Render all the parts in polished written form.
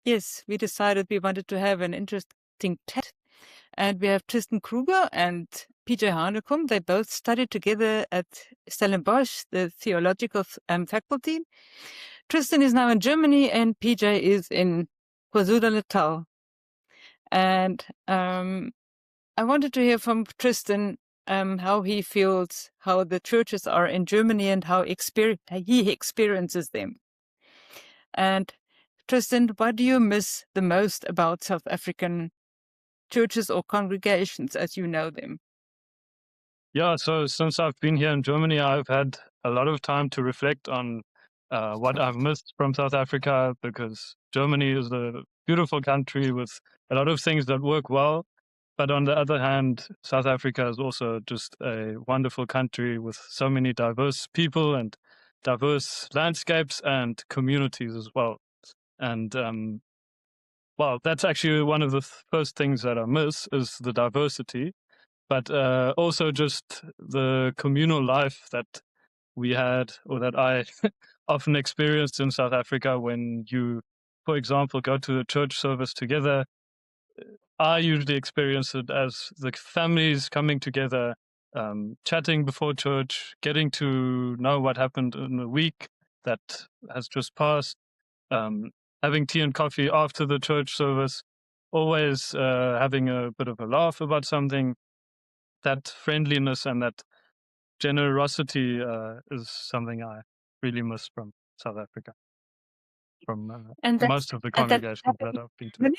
Yes, we decided we wanted to have an interesting chat. And we have Tristan Krüger and PJ Hanekom. They both studied together at Stellenbosch, the theological faculty. Tristan is now in Germany and PJ is in KwaZulu-Natal. And I wanted to hear from Tristan how he feels, how the churches are in Germany and how he experiences them. And Tristan, what do you miss the most about South African churches or congregations as you know them? Yeah, so since I've been here in Germany, I've had a lot of time to reflect on what I've missed from South Africa, because Germany is a beautiful country with a lot of things that work well. But on the other hand, South Africa is also just a wonderful country with so many diverse people and diverse landscapes and communities as well. And well, that's actually one of the first things that I miss is the diversity, but also just the communal life that we had, or that I often experienced in South Africa when you, for example, go to a church service together. I usually experience it as the families coming together, chatting before church, getting to know what happened in the week that has just passed, having tea and coffee after the church service, always having a bit of a laugh about something. That friendliness and that generosity is something I really miss from South Africa, from most of the congregations that I've been to.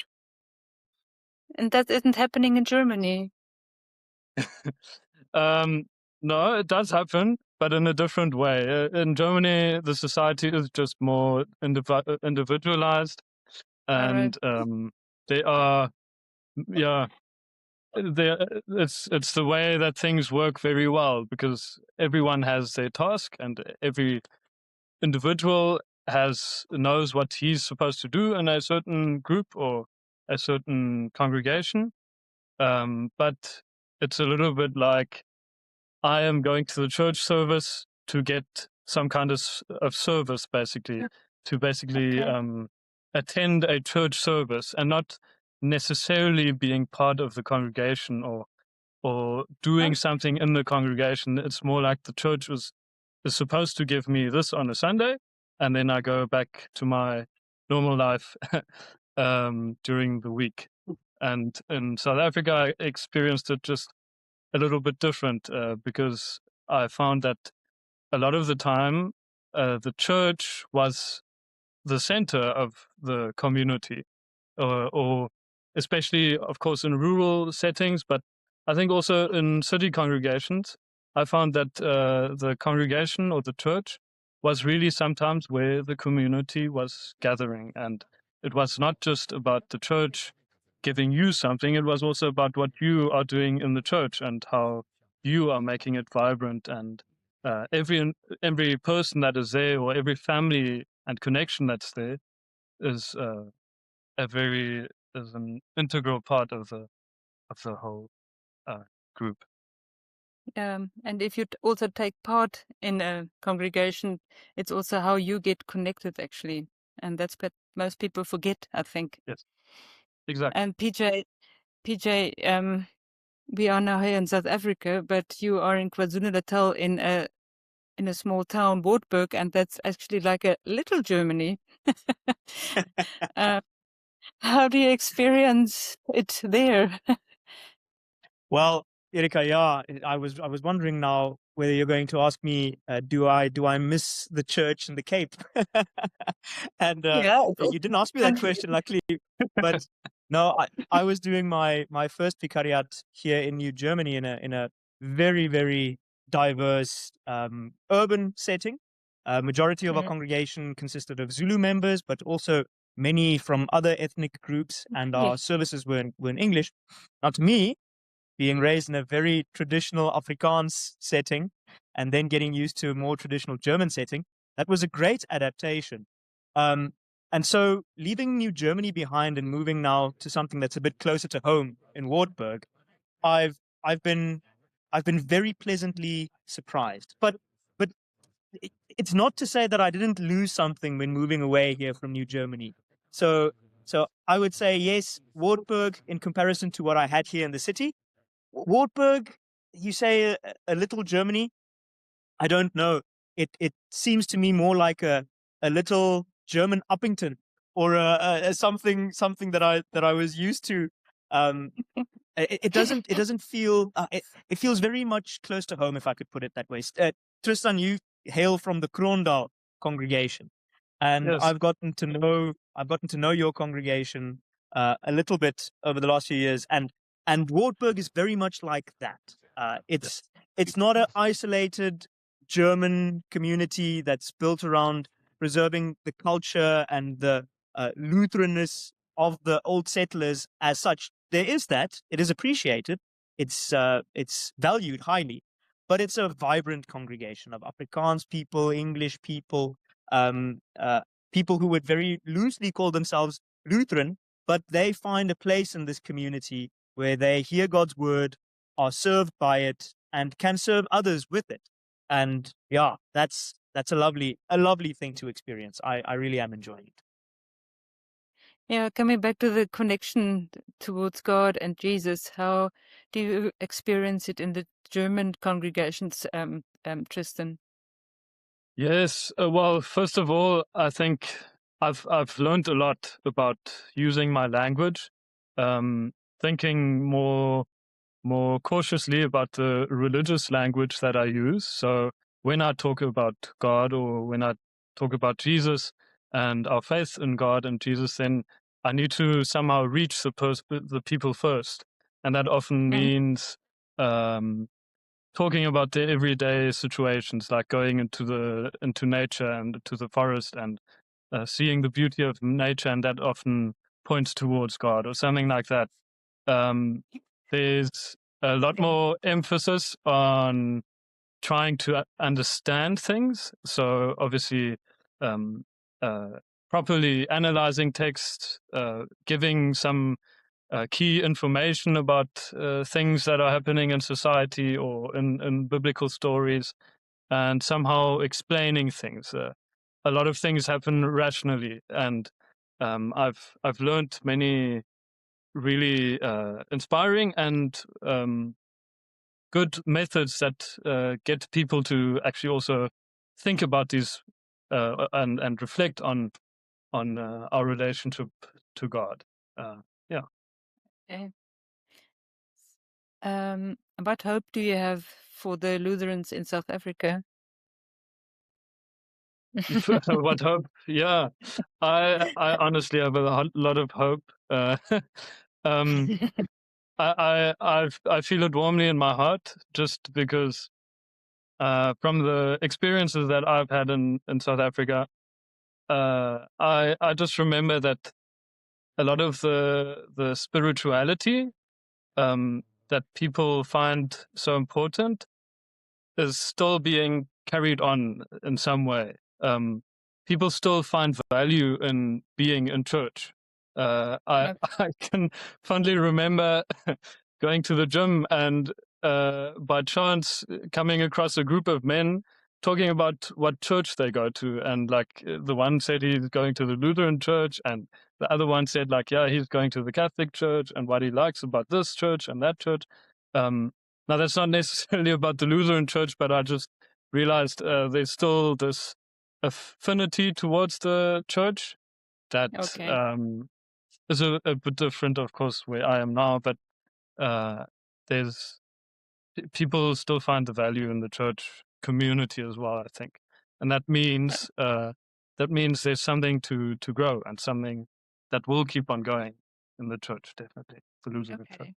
And that isn't happening in Germany. No, it does happen, but in a different way. In Germany, the society is just more individualized, and they are, yeah, it's the way that things work very well, because everyone has their task and every individual knows what he's supposed to do in a certain group or a certain congregation. But it's a little bit like I am going to the church service to get some kind of service, basically, to basically attend a church service and not necessarily being part of the congregation or doing something in the congregation. It's more like the church is supposed to give me this on a Sunday, and then I go back to my normal life during the week. And in South Africa, I experienced it just a little bit different because I found that a lot of the time the church was the center of the community, or especially, of course, in rural settings, but I think also in city congregations, I found that the congregation or the church was really sometimes where the community was gathering. And it was not just about the church giving you something, it was also about what you are doing in the church and how you are making it vibrant. And every person that is there, or every family and connection that's there, is is an integral part of the whole group. And if you also take part in a congregation, it's also how you get connected, actually. And that's what most people forget, I think. Yes, exactly. And PJ, we are now here in South Africa, but you are in KwaZulu-Natal in a small town, Wartburg, and that's actually like a little Germany. How do you experience it there? Well, Erika, yeah, I was wondering now whether you're going to ask me, do I miss the church in the Cape? And you didn't ask me that question, luckily. But no, I was doing my first vicariat here in New Germany in a very, very diverse urban setting. Majority of our congregation consisted of Zulu members, but also many from other ethnic groups, and our services were in English. Now, to me, being raised in a very traditional Afrikaans setting and then getting used to a more traditional German setting, that was a great adaptation. And so leaving New Germany behind and moving now to something that's a bit closer to home in Wartburg, I've been very pleasantly surprised. But it's not to say that I didn't lose something when moving away here from New Germany. So So I would say yes, Wartburg in comparison to what I had here in the city. Wartburg, you say a little Germany. I don't know. It seems to me more like a little German Uppington, or something that I was used to. It doesn't feel. It feels very much close to home, if I could put it that way. Tristan, you hail from the Kroondal congregation, and Yes. I've gotten to know your congregation a little bit over the last few years, and Wartburg is very much like that. It's not an isolated German community that's built around preserving the culture and the Lutheranness of the old settlers as such. There is that. It is appreciated. It's valued highly, but it's a vibrant congregation of Afrikaans people, English people, people who would very loosely call themselves Lutheran, but they find a place in this community where they hear God's word, are served by it, and can serve others with it. And yeah, that's a lovely thing to experience. I really am enjoying it. Yeah, coming back to the connection towards God and Jesus, how do you experience it in the German congregations, Tristan? Yes. Well, first of all, I think I've learned a lot about using my language, thinking more cautiously about the religious language that I use. So when I talk about God, or when I talk about Jesus and our faith in God and Jesus, then I need to somehow reach the people first, and that often means talking about the everyday situations, like going into nature and to the forest and seeing the beauty of nature, and that often points towards God or something like that. There's a lot more emphasis on trying to understand things. So obviously, properly analyzing text, giving some key information about things that are happening in society or in biblical stories, and somehow explaining things. A lot of things happen rationally, and I've learned many really inspiring and good methods that get people to actually also think about these and reflect on our relationship to God. Yeah. Okay. What hope do you have for the Lutherans in South Africa? What hope? Yeah, I honestly have a lot of hope. Um, I feel it warmly in my heart, just because from the experiences that I've had in South Africa, I just remember that a lot of the spirituality that people find so important is still being carried on in some way. People still find value in being in church. I can fondly remember going to the gym and by chance coming across a group of men talking about what church they go to, and like the one said he's going to the Lutheran Church, and the other one said like, yeah, he's going to the Catholic Church, and what he likes about this church and that church. Now, that's not necessarily about the Lutheran Church, but I just realized there's still this affinity towards the church that is a bit different, of course, where I am now. But there's people still find the value in the church community as well, I think, and that means there's something to grow, and something that will keep on going in the church, definitely, the Lutheran Church.